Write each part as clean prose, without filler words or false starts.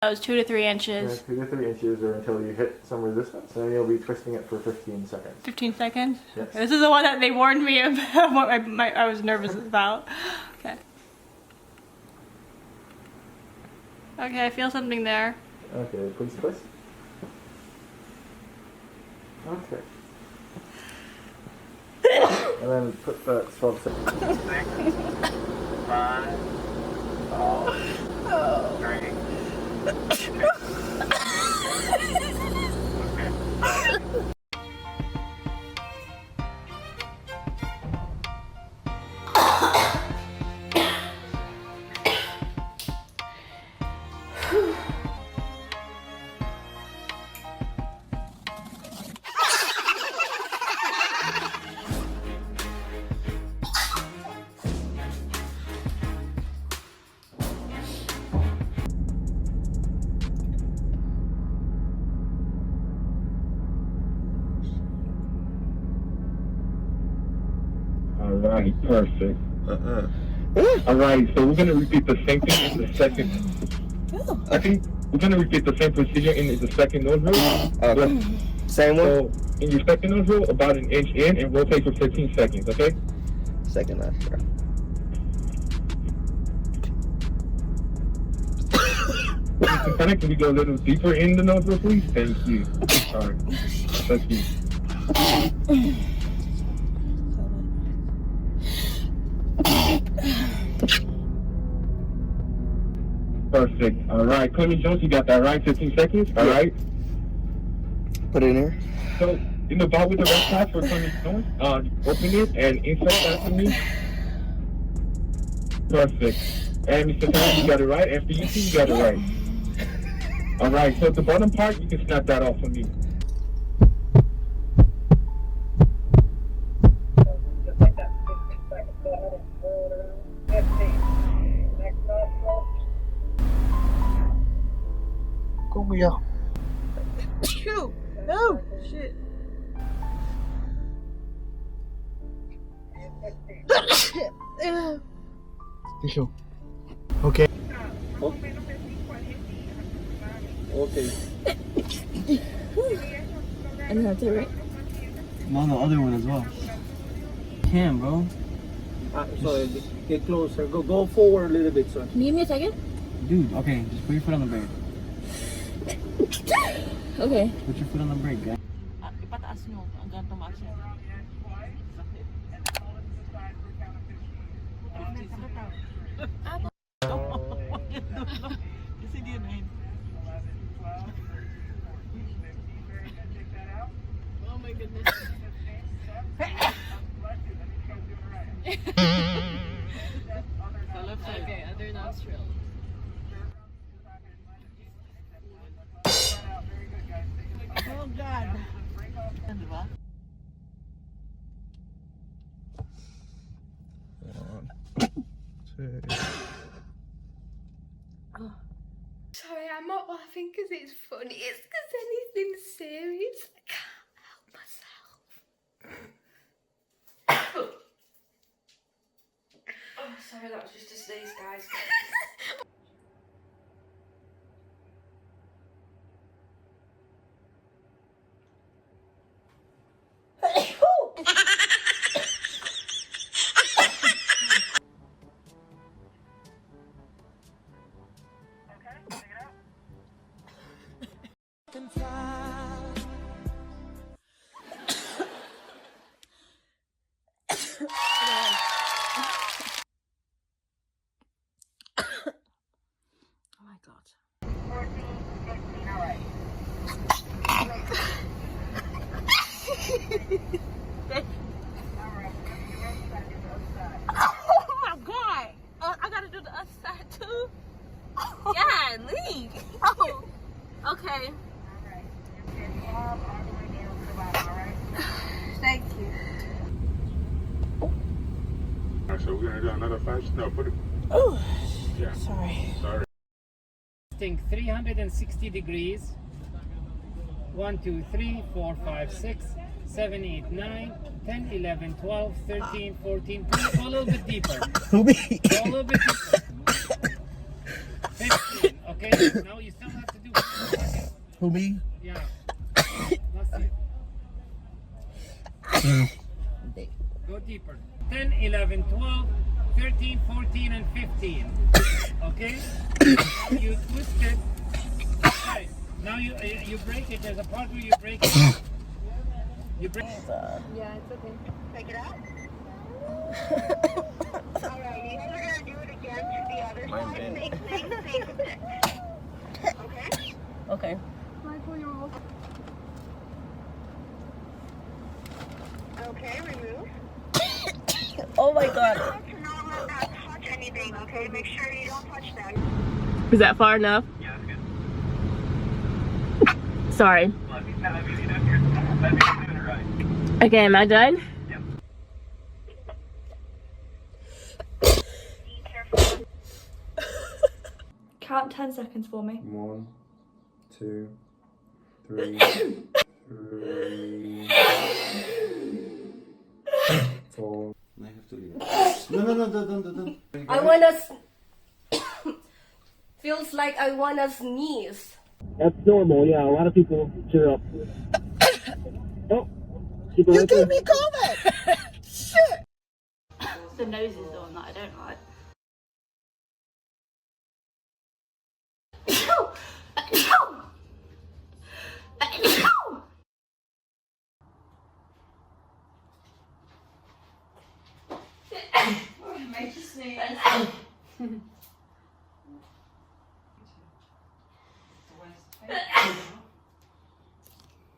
That was 2 to 3 inches. Yeah, 2 to 3 inches or until you hit some resistance, and then you'll be twisting it for 15 seconds. 15 seconds? Yes. Okay, this is the one that they warned me about, what I was nervous about. Okay. Okay, I feel something there. Okay, please twist. Okay. And then put the swab 6, 5, 4, 3. Alright, perfect. Alright, so we're gonna repeat the same thing in the second. I think we're gonna repeat the same procedure in the second nostril. Okay. Same one? So in your second nostril, about an inch in, and rotate for 15 seconds, okay? Second nostril. Mr. Connect, can we go a little deeper in the nostril, please? Thank you. Sorry. Thank you. Perfect. All right, Clemmy Jones, you got that right? 15 seconds. All right. Put it in here. So in the ball with the red top for Clemmy Jones, open it and insert that for me. Perfect. And Mr. Jones, you got it right. After you two, you got it right. All right. So the bottom part, you can snap that off for me. Come here. Shoot! No! Shit. Tissue. Okay. Okay. And that's it, right? No, the other one as well. Cam, bro. So get closer. Go forward a little bit, son. Can you give me a second? Dude, okay, just put your foot on the brake. Okay. Put your foot on the brake, guy. Ipataas nyo hanggang tumaas yan. Kasi di yun. Oh my goodness. Okay, other nostril. Oh, God. Di ba? Sorry, I'm not laughing because it's funny. It's because anything serious. I can't help myself. Oh, sorry, that was just a sneeze, guys. Oh my god. 14, 15, all right. Oh my god! I gotta do the other side too? Yeah, leave. Oh, okay. Thank you. Alright, so we're gonna do another 5. No, put it. Oh, Yeah. sorry. Sorry. 360 degrees. 1, 2, 3, 4, 5, 6, 7, 8, 9, 10, 11, 12, 13, 14. Please go a little bit deeper. Go a little bit deeper. 15. Okay, now you still have to do 1 second. Who, me? Yeah. Let's see. Go deeper. 10, 11, 12, 13, 14, and 15. Okay? Now you twist it. Right. Now you break it. There's a part where you break it. You break it. Yeah, it's okay. Take it out. Alright, you guys are going to do it again to the other side. Same thing, same thing. Okay? Okay. Okay, remove. Oh my god. To not let that touch anything, okay? Make sure you don't touch that. Is that far enough? Yeah, that's good. Sorry. Let me know you're doing it right. Okay, am I done? Yep. Be careful. Count 10 seconds for me. 1, 2, 3, 4. I have to leave it. No. I wanna. Feels like I wanna sneeze. That's normal, yeah. A lot of people cheer up. Oh, keep it You right gave there. me COVID! Shit! The nose is the one that I don't like. Make you sneeze.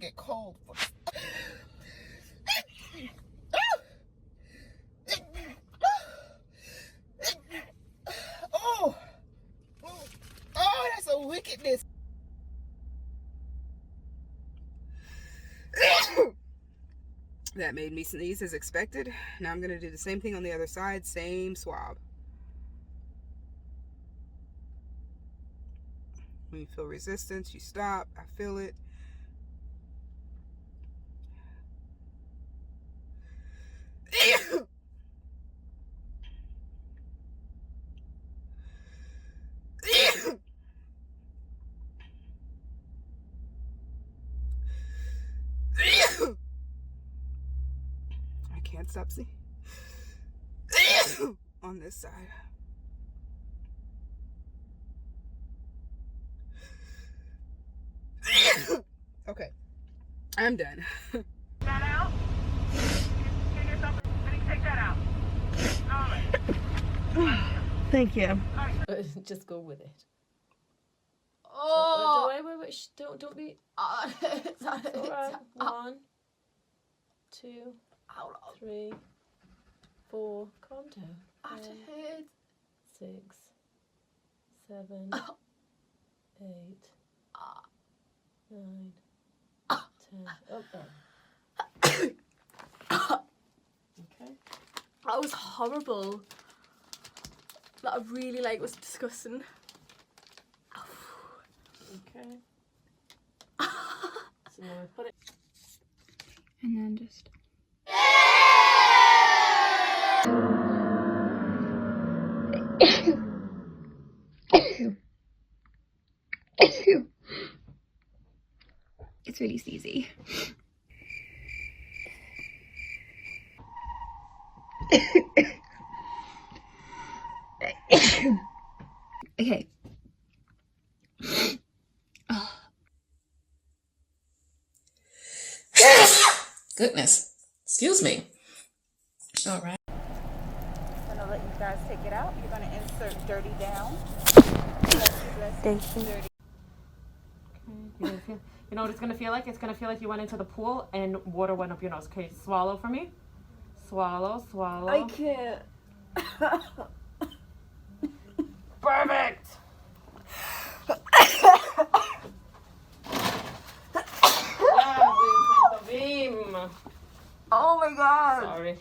Get cold. Oh, that's a wickedness. That made me sneeze as expected. Now I'm going to do the same thing on the other side. Same swab. When you feel resistance, you stop. I feel it. I can't stop seeing on this side. Okay, I'm done. That out? Can you take that out? Alright. Thank you. Just go with it. Oh! Wait. Don't be. It's Alright. 1, 2, 3, 4. Calm down. 5, 6, 7, 8, 9, 10. Okay. That was horrible. That I really was disgusting. Okay. So now we put it. And then just. It's really sneezy. Okay. Goodness. Excuse me. All right. I'm going to let you guys take it out. You're going to insert dirty down. Thank you. Okay. You know what it's gonna feel like? It's gonna feel like you went into the pool and water went up your nose. Okay, swallow for me. Swallow, swallow. I can't. Perfect! Oh my god. Sorry.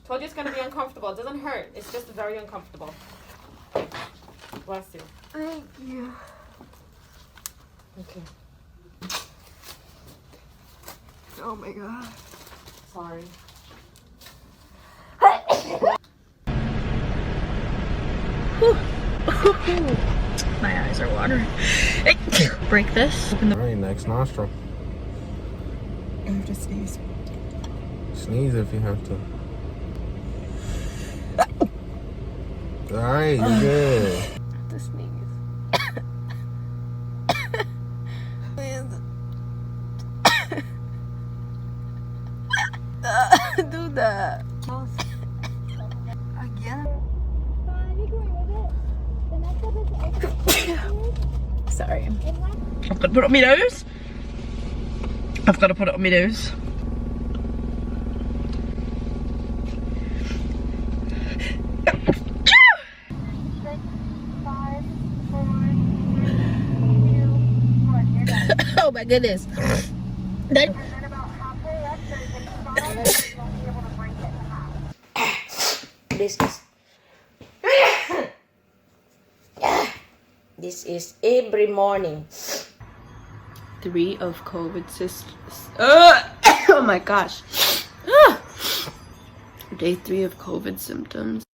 Told you it's gonna be uncomfortable. It doesn't hurt. It's just very uncomfortable. Bless you. Thank you. Okay. Oh my god. Sorry. My eyes are watering. Break this. Open the. Alright, next nostril. I have to sneeze. Sneeze if you have to. Alright, you're good. To sneeze. Do that. Again. Sorry. I've got to put it on my nose. I've got to put it on my nose. Oh my goodness. This is every morning. 3 of COVID oh my gosh. Day 3 of COVID symptoms.